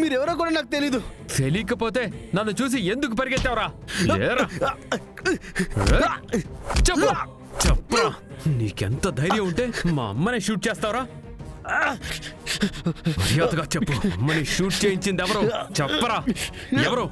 మీరెవరో కూడా నాకు తెలీదు. తెలియకపోతే నన్ను చూసి ఎందుకు పరిగెత్తావురా? చెప్పరా, నీకెంత ధైర్యం ఉంటే మా అమ్మనే షూట్ చేస్తావరా? మర్యాదగా చెప్పు, అమ్మని షూట్ చేయించింది ఎవరు? చెప్పరా, ఎవరు?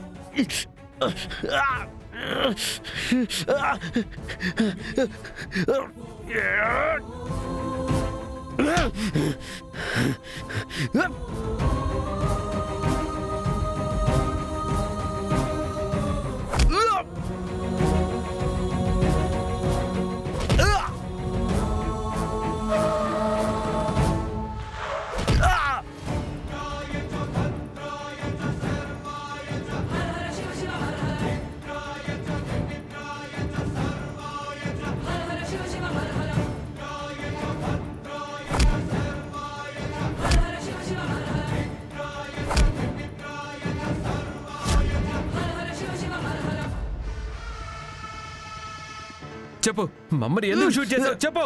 చెప్పు, మమ్మల్ని ఎందుకు షూట్ చేసావు? చెప్పు.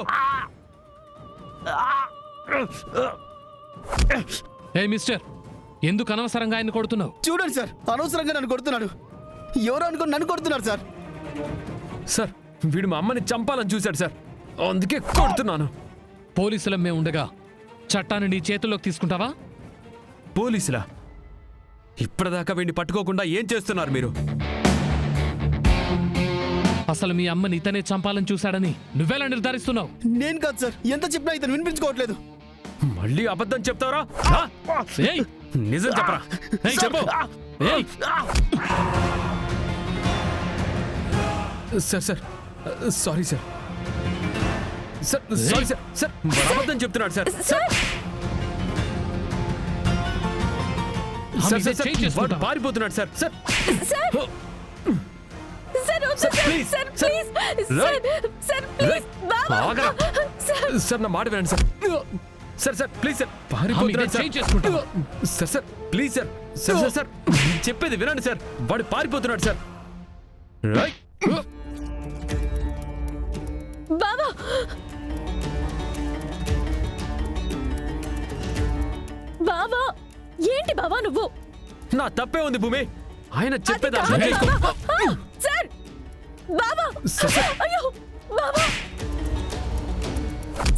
ఏ మిస్టర్, ఎందుకు అనవసరంగా ఆయన కొడుతున్నావు? చూడండి సార్, అనవసరంగా నన్ను కొడుతున్నాడు. ఎవరు అనుకుని నన్ను కొడుతున్నారు సార్. సార్, వీడు మా అమ్మని చంపాలని చూశాడు సార్, అందుకే కొడుతున్నాను. పోలీసులం మేము ఉండగా చట్టాన్ని నీ చేతుల్లోకి తీసుకుంటావా? పోలీసులా? ఇప్పటిదాకా వీడిని పట్టుకోకుండా ఏం చేస్తున్నారు మీరు? అసలు మీ అమ్మని ఇతనే చంపాలని చూశాడని నువ్వెలా నిర్ధారిస్తున్నావు? నేను కాదు సార్, ఎంత చెప్పినా ఇతను వినిపించుకోవట్లేదు. మళ్ళీ అబద్ధం చెప్తావరా? ఏయ్, నిజం చెప్పరా? ఏయ్, చెప్పు. ఏయ్, sir sir, sorry sir. Sir sorry sir. Sir అబద్ధం చెప్తున్నాడు సార్. సార్ సార్ సార్ వాడు పారిపోతున్నాడు సార్. సార్ సార్ నా మాట వినండి sir. Sir sir please sir, పారిపోతున్నాడు sir. Sir sir please sir. Sir sir sir చెప్పేది వినండి సార్, వాడు పారిపోతున్నాడు సార్. బావా, బావా, ఏంటి బావా నువ్వు? నా తప్పే ఉంది భూమి, ఆయన చెప్పేదా? సార్, బావా, అయ్యో బావా,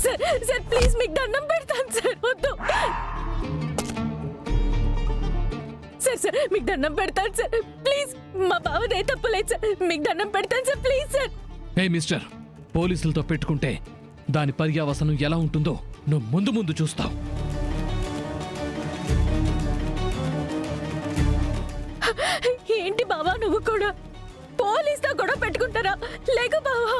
సార్ సార్ ప్లీజ్ మీకు దండం పెడతాను సార్, వద్దు సార్. సార్ మీకు దండం పెడతాను సార్, ప్లీజ్. మా బావదే తప్పులేదు సార్, మీకు దండం పెడతాను sir, please sir. A mister, పోలీసులతో పెట్టుకుంటే దాని పర్యావసనం ఎలా ఉంటుందో నువ్వు ముందు ముందు చూస్తావు. ఏంటి బావా నువ్వు కూడా పోలీస్తో గొడవ పెట్టుకుంటారా? లేక బావా